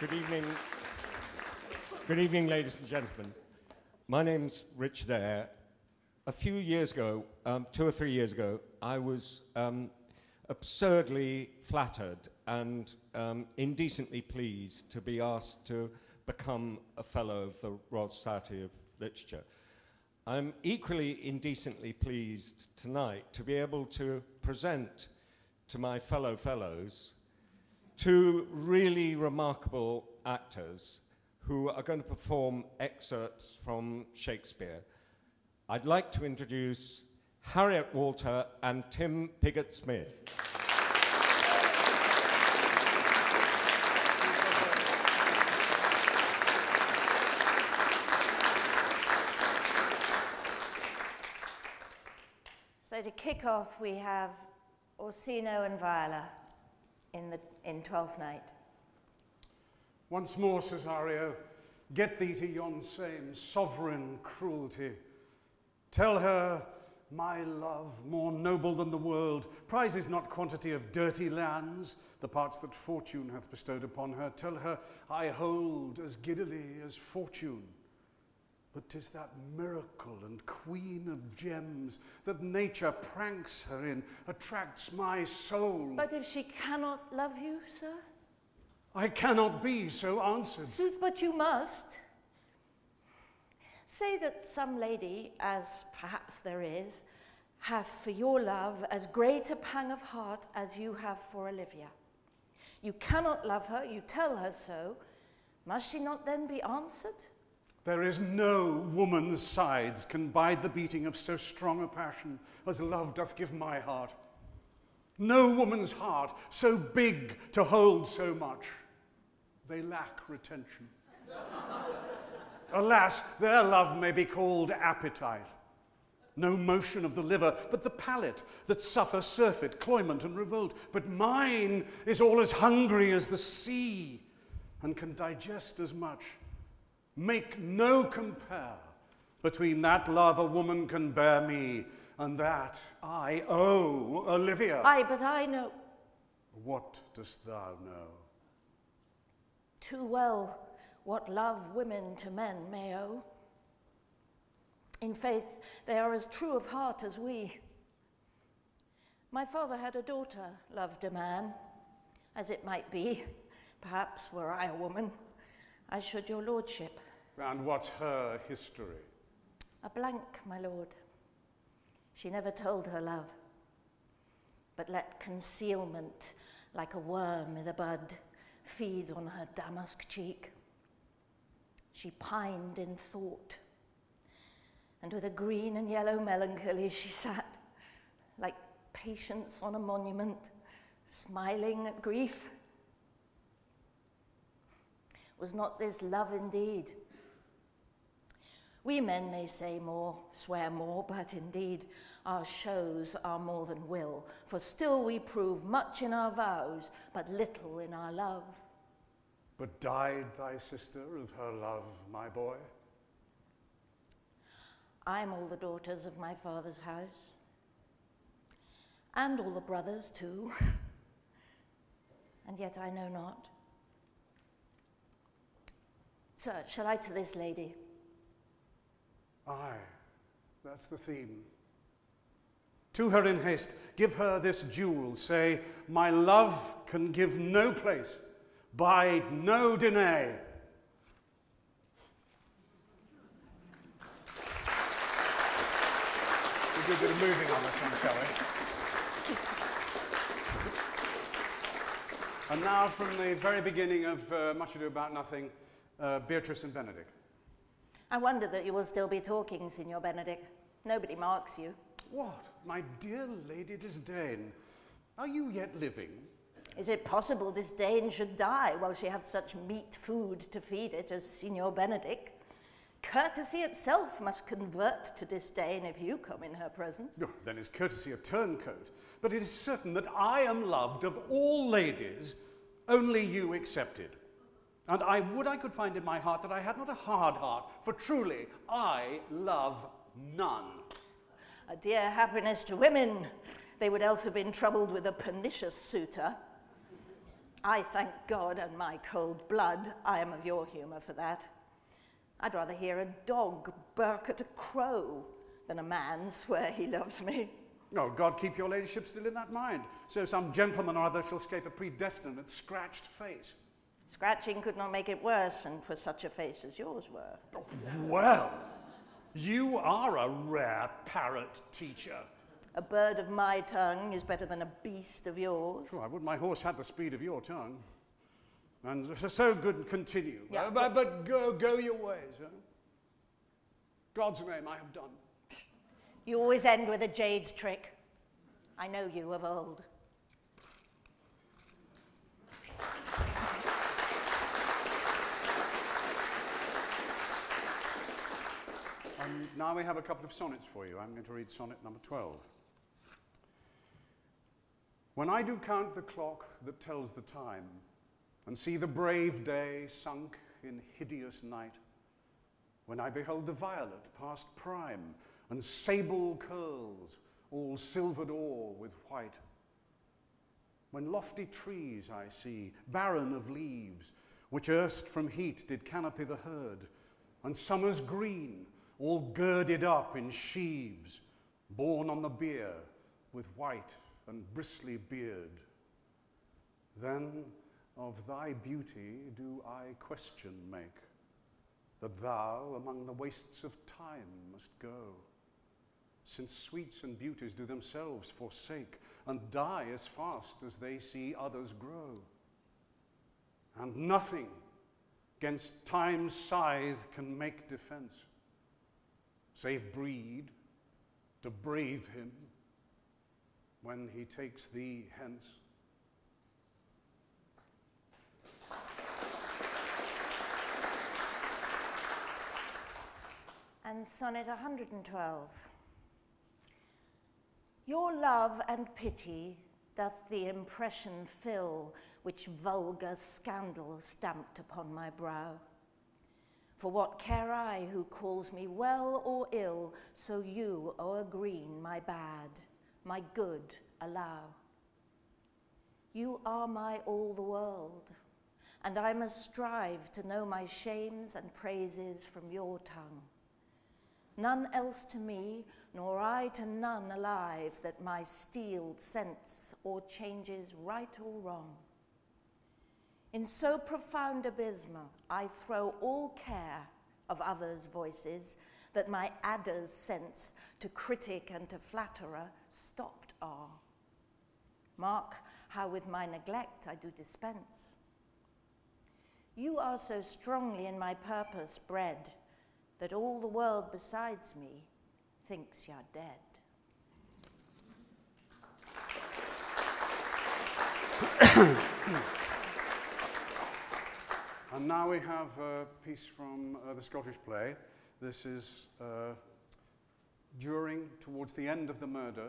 Good evening. Good evening, ladies and gentlemen. My name's Richard Eyre. A few years ago, 2 or 3 years ago, I was absurdly flattered and indecently pleased to be asked to become a fellow of the Royal Society of Literature. I'm equally indecently pleased tonight to be able to present to my fellow fellows two really remarkable actors who are going to perform excerpts from Shakespeare. I'd like to introduce Harriet Walter and Tim Piggott-Smith. So to kick off, we have Orsino and Viola in Twelfth Night. Once more, Cesario, get thee to yon same sovereign cruelty. Tell her, my love, more noble than the world, prizes not quantity of dirty lands, the parts that fortune hath bestowed upon her. Tell her, I hold as giddily as fortune. But 'tis that miracle and queen of gems that nature pranks her in, attracts my soul. But if she cannot love you, sir? I cannot be so answered. Sooth, but you must. Say that some lady, as perhaps there is, hath for your love as great a pang of heart as you have for Olivia. You cannot love her, you tell her so. Must she not then be answered? There is no woman's sides can bide the beating of so strong a passion as love doth give my heart. No woman's heart so big to hold so much. They lack retention. Alas, their love may be called appetite. No motion of the liver, but the palate that suffer surfeit, cloyment, and revolt. But mine is all as hungry as the sea, and can digest as much. Make no compare between that love a woman can bear me and that I owe Olivia. Aye, but I know. What dost thou know? Too well what love women to men may owe. In faith, they are as true of heart as we. My father had a daughter, loved a man, as it might be. Perhaps were I a woman, I should your lordship. And what's her history? A blank, my lord. She never told her love, but let concealment, like a worm i' the bud, feed on her damask cheek. She pined in thought, and with a green and yellow melancholy she sat, like patience on a monument, smiling at grief. Was not this love indeed? We men may say more, swear more, but indeed our shows are more than will, for still we prove much in our vows, but little in our love. But died thy sister of her love, my boy? I'm all the daughters of my father's house, and all the brothers too, and yet I know not. Sir, shall I to this lady? Aye, that's the theme. To her in haste, give her this jewel, say, my love can give no place, bide no denay. We'll do a bit of moving on this one, shall we? And now from the very beginning of Much Ado About Nothing, Beatrice and Benedick. I wonder that you will still be talking, Signor Benedick. Nobody marks you. What, my dear Lady Disdain, are you yet living? Is it possible Disdain should die while she hath such meat food to feed it as Signor Benedick? Courtesy itself must convert to disdain if you come in her presence. Oh, then is courtesy a turncoat. But it is certain that I am loved of all ladies, only you excepted. And I would I could find in my heart that I had not a hard heart, for truly I love none. A dear happiness to women. They would else have been troubled with a pernicious suitor. I thank God and my cold blood I am of your humour for that. I'd rather hear a dog bark at a crow than a man swear he loves me. Oh, God keep your ladyship still in that mind, so some gentleman or other shall scape a predestinate scratched face. Scratching could not make it worse, and for such a face as yours were. Oh, well, you are a rare parrot teacher. A bird of my tongue is better than a beast of yours. Sure, I would my horse had the speed of your tongue. And so good, continue. Yeah, but go your ways. Huh? God's name I have done. You always end with a jade's trick. I know you of old. Now we have a couple of sonnets for you. I'm going to read sonnet number 12. When I do count the clock that tells the time, and see the brave day sunk in hideous night, when I behold the violet past prime, and sable curls all silvered o'er with white, when lofty trees I see, barren of leaves, which erst from heat did canopy the herd, and summer's green, all girded up in sheaves, borne on the bier with white and bristly beard, then of thy beauty do I question make, that thou among the wastes of time must go, since sweets and beauties do themselves forsake, and die as fast as they see others grow. And nothing gainst time's scythe can make defense, save breed to brave him when he takes thee hence. And sonnet 112. Your love and pity doth the impression fill which vulgar scandal stamped upon my brow. For what care I who calls me well or ill, so you o'er green my bad, my good allow. You are my all the world, and I must strive to know my shames and praises from your tongue. None else to me, nor I to none alive, that my steeled sense or changes right or wrong. In so profound abysm I throw all care of others' voices, that my adder's sense to critic and to flatterer stopped are. Mark how with my neglect I do dispense. You are so strongly in my purpose bred, that all the world besides me thinks you're dead. And now we have a piece from the Scottish play. This is towards the end of the murder,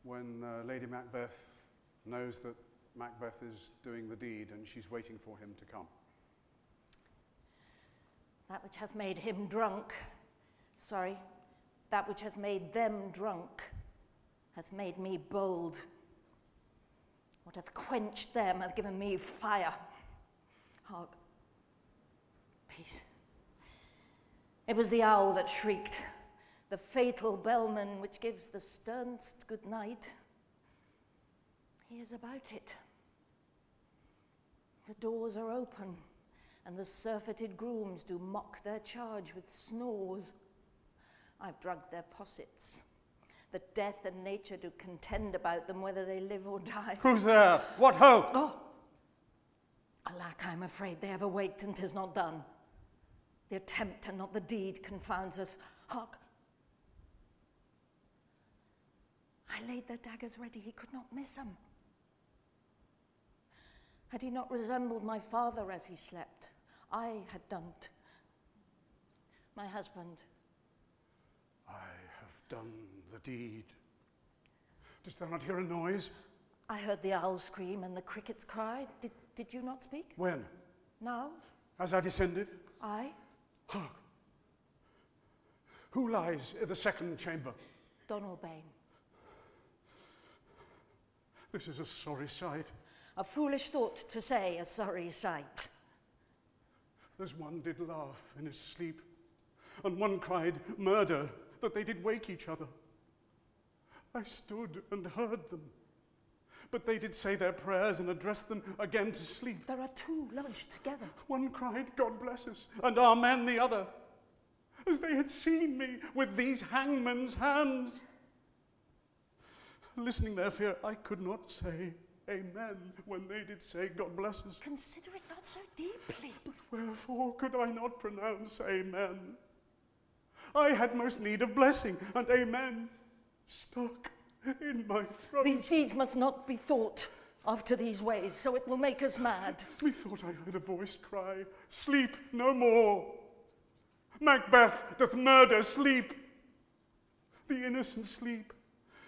when Lady Macbeth knows that Macbeth is doing the deed and she's waiting for him to come. That which hath made him drunk, that which hath made them drunk, hath made me bold. What hath quenched them hath given me fire. Hark, peace. It was the owl that shrieked, the fatal bellman which gives the sternest good night. He is about it. The doors are open, and the surfeited grooms do mock their charge with snores. I've drugged their possets, that death and nature do contend about them whether they live or die. Who's there? What hope? Oh! Alack, I'm afraid they have awaked and 'tis not done. The attempt and not the deed confounds us. Hark! I laid their daggers ready, he could not miss them. Had he not resembled my father as he slept, I had done't. My husband. I have done the deed. Dost thou not hear a noise? I heard the owl scream and the crickets cry. Did you not speak? When? Now? As I descended? I? Hark! Who lies in the second chamber? Donalbain. This is a sorry sight. a foolish thought to say, a sorry sight. There's one did laugh in his sleep, and one cried murder, that they did wake each other. I stood and heard them, but they did say their prayers and address them again to sleep. There are two lodged together. One cried, God bless us, and Amen the other, as they had seen me with these hangman's hands. Listening their fear, I could not say Amen when they did say, God bless us. Consider it not so deeply. But wherefore could I not pronounce Amen? I had most need of blessing, and Amen stuck in my throat. These deeds must not be thought after these ways, so it will make us mad. Methought I heard a voice cry, sleep no more. Macbeth doth murder sleep. The innocent sleep.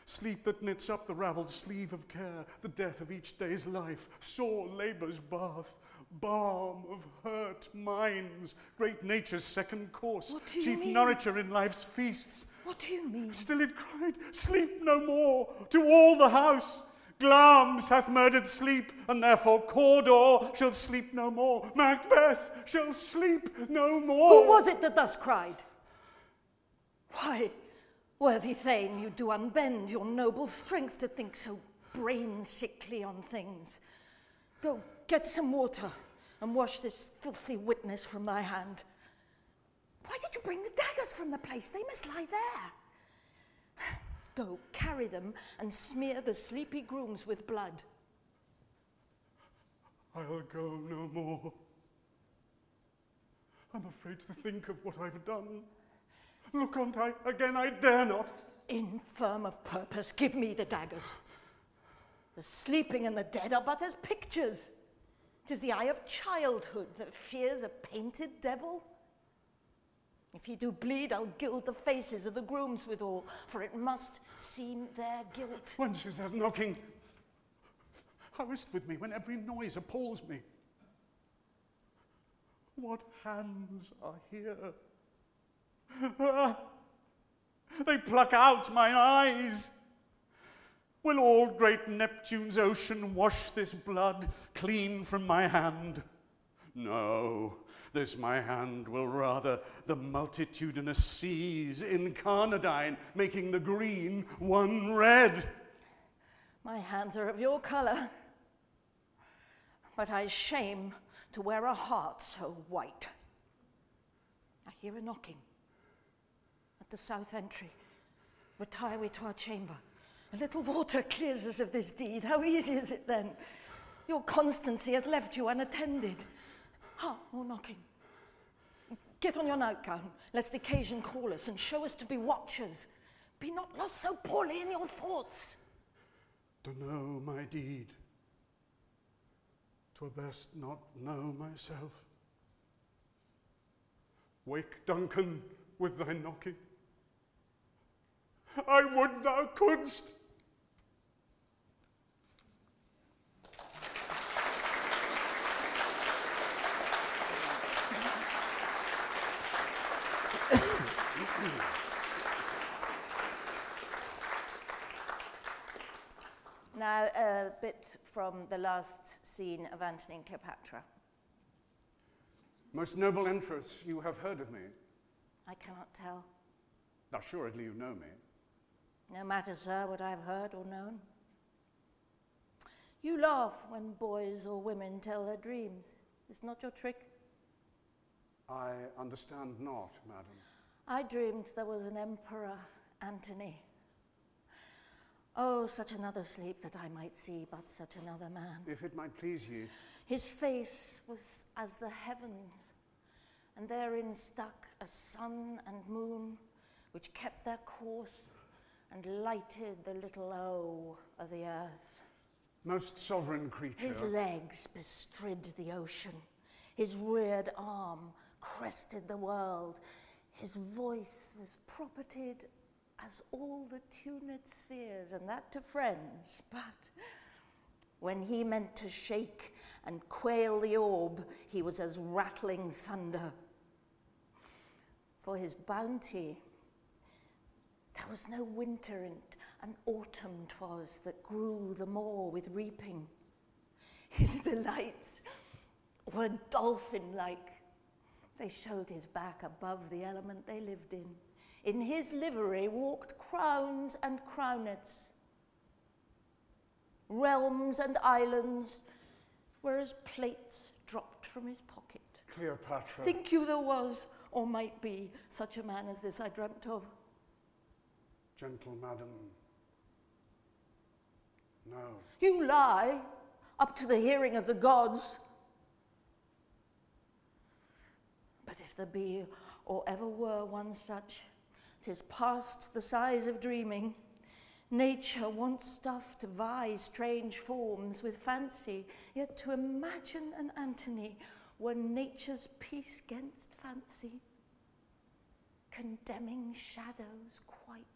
Sleep that knits up the ravelled sleeve of care, the death of each day's life, sore labour's bath, balm of hurt minds, great nature's second course, chief nourisher in life's feasts. What do you mean? Still it cried, sleep no more, to all the house. Glamis hath murdered sleep, and therefore Cawdor shall sleep no more. Macbeth shall sleep no more. Who was it that thus cried? Why, worthy Thane, you do unbend your noble strength to think so brain-sickly on things. Go, get some water, and wash this filthy witness from thy hand. Why did you bring the daggers from the place? They must lie there. Go, carry them, and smear the sleepy grooms with blood. I'll go no more. I'm afraid to think of what I've done. Look on I again, I dare not. Infirm of purpose, give me the daggers. The sleeping and the dead are but as pictures. 'Tis the eye of childhood that fears a painted devil. If he do bleed, I'll gild the faces of the grooms withal, for it must seem their guilt. Whence is that knocking? How is't with me when every noise appalls me? What hands are here? Ah, they pluck out mine eyes. Will all great Neptune's ocean wash this blood clean from my hand? No, this my hand will rather the multitudinous seas incarnadine, making the green one red. My hands are of your colour, but I shame to wear a heart so white. I hear a knocking at the south entry. Retire we to our chamber. A little water clears us of this deed. How easy is it then? Your constancy hath left you unattended. Ha, more knocking. Get on your nightgown, lest occasion call us, and show us to be watchers. Be not lost so poorly in your thoughts. To know my deed, 'twere best not know myself. Wake, Duncan, with thy knocking. I would thou couldst. Now, a bit from the last scene of Antony and Cleopatra. Most noble Empress, you have heard of me. I cannot tell. Assuredly you know me. No matter, sir, what I have heard or known. You laugh when boys or women tell their dreams. Is not your trick? I understand not, madam. I dreamed there was an emperor, Antony. Oh, such another sleep that I might see but such another man. If it might please ye. His face was as the heavens, and therein stuck a sun and moon, which kept their course and lighted the little O of the earth. Most sovereign creature. His legs bestrid the ocean. His reared arm crested the world. His voice was propertied as all the tuned spheres, and that to friends. But when he meant to shake and quail the orb, he was as rattling thunder. For his bounty, there was no winter, and autumn 'twas that grew the more with reaping. His delights were dolphin-like. They showed his back above the element they lived in. In his livery walked crowns and crownets. Realms and islands were as plates dropped from his pocket. Cleopatra. Think you there was, or might be, such a man as this I dreamt of? Gentle madam, no. You lie, up to the hearing of the gods. But if there be, or ever were one such, 'tis past the size of dreaming. Nature wants stuff to vie strange forms with fancy, yet to imagine an Antony were nature's peace 'gainst fancy, condemning shadows quite.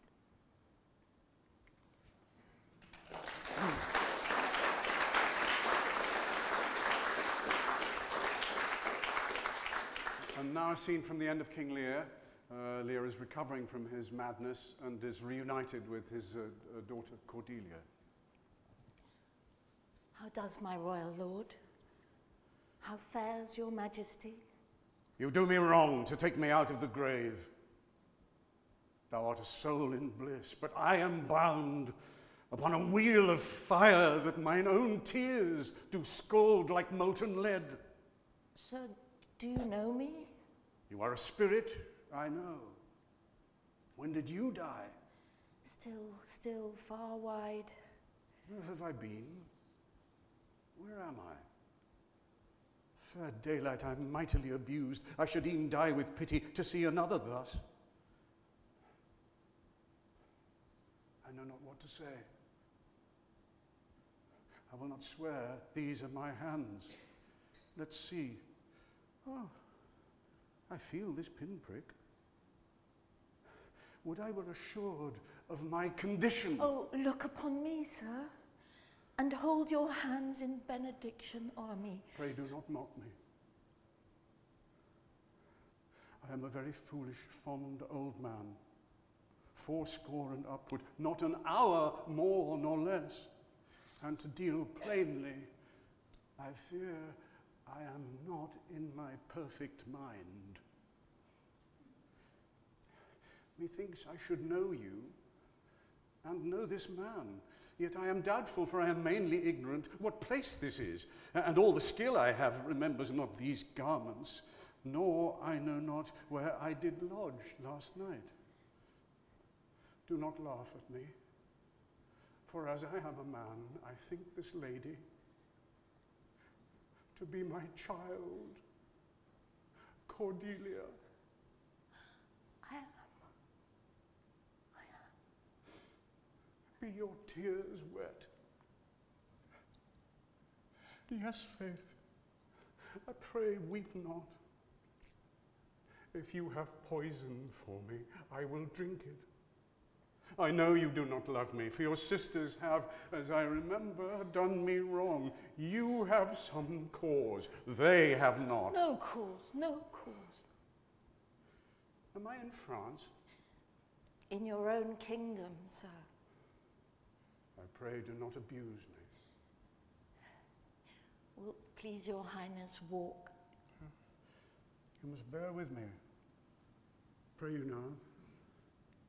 And now a scene from the end of King Lear. Lear is recovering from his madness and is reunited with his daughter Cordelia. How does my royal lord? How fares your majesty? You do me wrong to take me out of the grave. Thou art a soul in bliss, but I am bound upon a wheel of fire that mine own tears do scald like molten lead. Sir, do you know me? You are a spirit, I know. When did you die? Still far wide. Where have I been? Where am I? Fair daylight, I'm mightily abused. I should e'en die with pity to see another thus. I know not what to say. I will not swear, these are my hands. Let's see. Oh, I feel this pinprick. Would I were assured of my condition. Oh, look upon me, sir, and hold your hands in benediction o'er me. Pray do not mock me. I am a very foolish, fond old man, 80 and upward, not an hour more nor less. And to deal plainly, I fear I am not in my perfect mind. Methinks I should know you, and know this man. Yet I am doubtful, for I am mainly ignorant what place this is, and all the skill I have remembers not these garments, nor I know not where I did lodge last night. Do not laugh at me, for as I am a man, I think this lady to be my child, Cordelia. I am. Be your tears wet? Yes, Faith, I pray weep not. If you have poison for me, I will drink it. I know you do not love me, for your sisters have, as I remember, done me wrong. You have some cause, they have not. No cause, no cause. Am I in France? In your own kingdom, sir. I pray do not abuse me. Will please your highness walk? You must bear with me. Pray you now,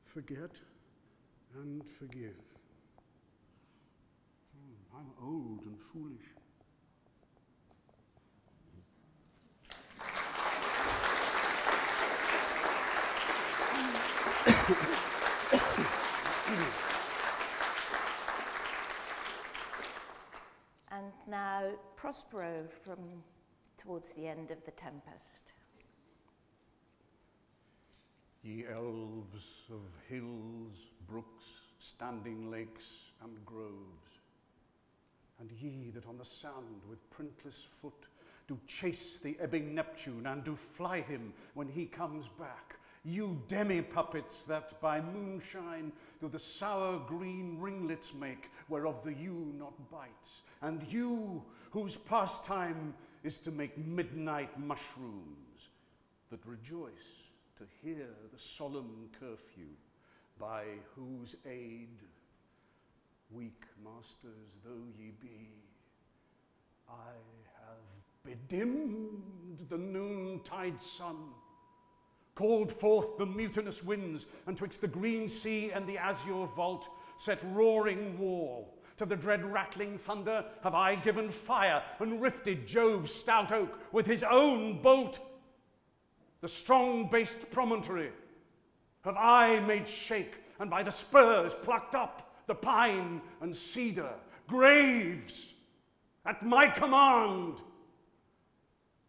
forget and forgive. I'm old and foolish. And now Prospero from towards the end of the Tempest. Ye elves of hills, brooks, standing lakes, and groves, and ye that on the sand with printless foot do chase the ebbing Neptune, and do fly him when he comes back, you demi-puppets that by moonshine do the sour green ringlets make, whereof the yew not bites, and you whose pastime is to make midnight mushrooms, that rejoice to hear the solemn curfew, by whose aid, weak masters though ye be, I have bedimmed the noontide sun, called forth the mutinous winds, and twixt the green sea and the azure vault set roaring war. To the dread rattling thunder have I given fire, and rifted Jove's stout oak with his own bolt. The strong-based promontory have I made shake, and by the spurs plucked up the pine and cedar. Graves, at my command,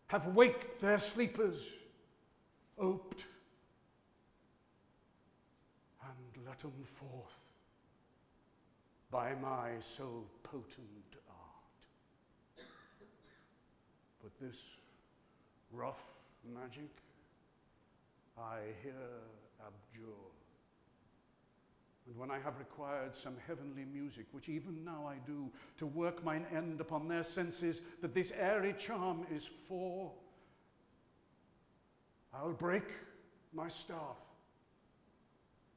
have waked their sleepers, oped, and let 'em forth by my so potent art. But this rough magic I here abjure. And when I have required some heavenly music, which even now I do, to work mine end upon their senses that this airy charm is for, I'll break my staff,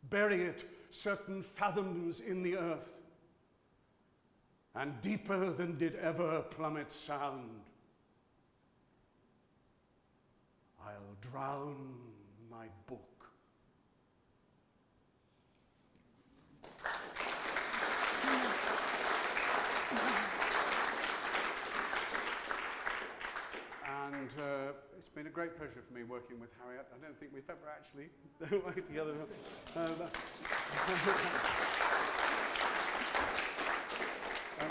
bury it certain fathoms in the earth, and deeper than did ever plummet sound, I'll drown my book. And it's been a great pleasure for me working with Harriet. I don't think we've ever actually worked together.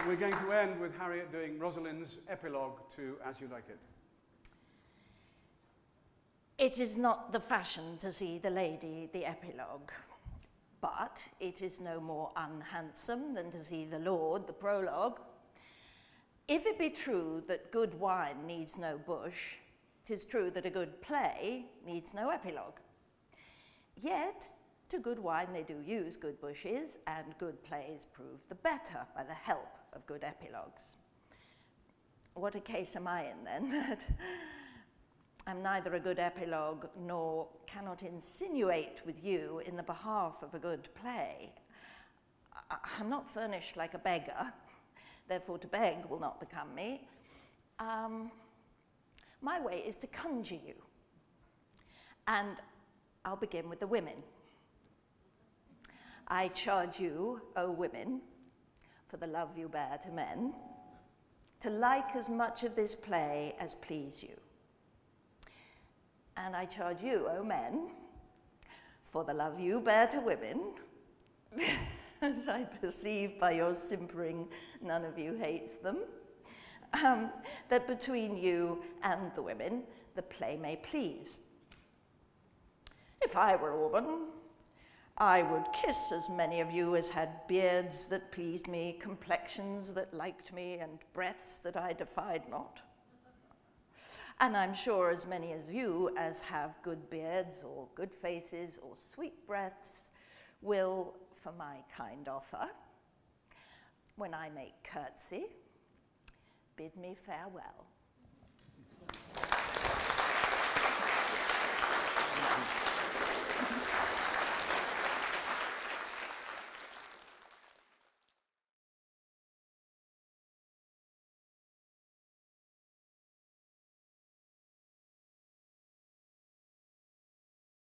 We're going to end with Harriet doing Rosalind's epilogue to As You Like It. It is not the fashion to see the lady the epilogue, but it is no more unhandsome than to see the lord the prologue. If it be true that good wine needs no bush, 'tis true that a good play needs no epilogue. Yet, to good wine they do use good bushes, and good plays prove the better by the help of good epilogues. What a case am I in then, that I'm neither a good epilogue nor cannot insinuate with you in the behalf of a good play. I'm not furnished like a beggar, therefore to beg will not become me. My way is to conjure you, and I'll begin with the women. I charge you, O women, for the love you bear to men, to like as much of this play as please you. And I charge you, O men, for the love you bear to women, as I perceive by your simpering none of you hates them, that between you and the women the play may please. If I were a woman, I would kiss as many of you as had beards that pleased me, complexions that liked me, and breaths that I defied not. And I'm sure as many as you as have good beards or good faces or sweet breaths will, for my kind offer, when I make curtsy, bid me farewell.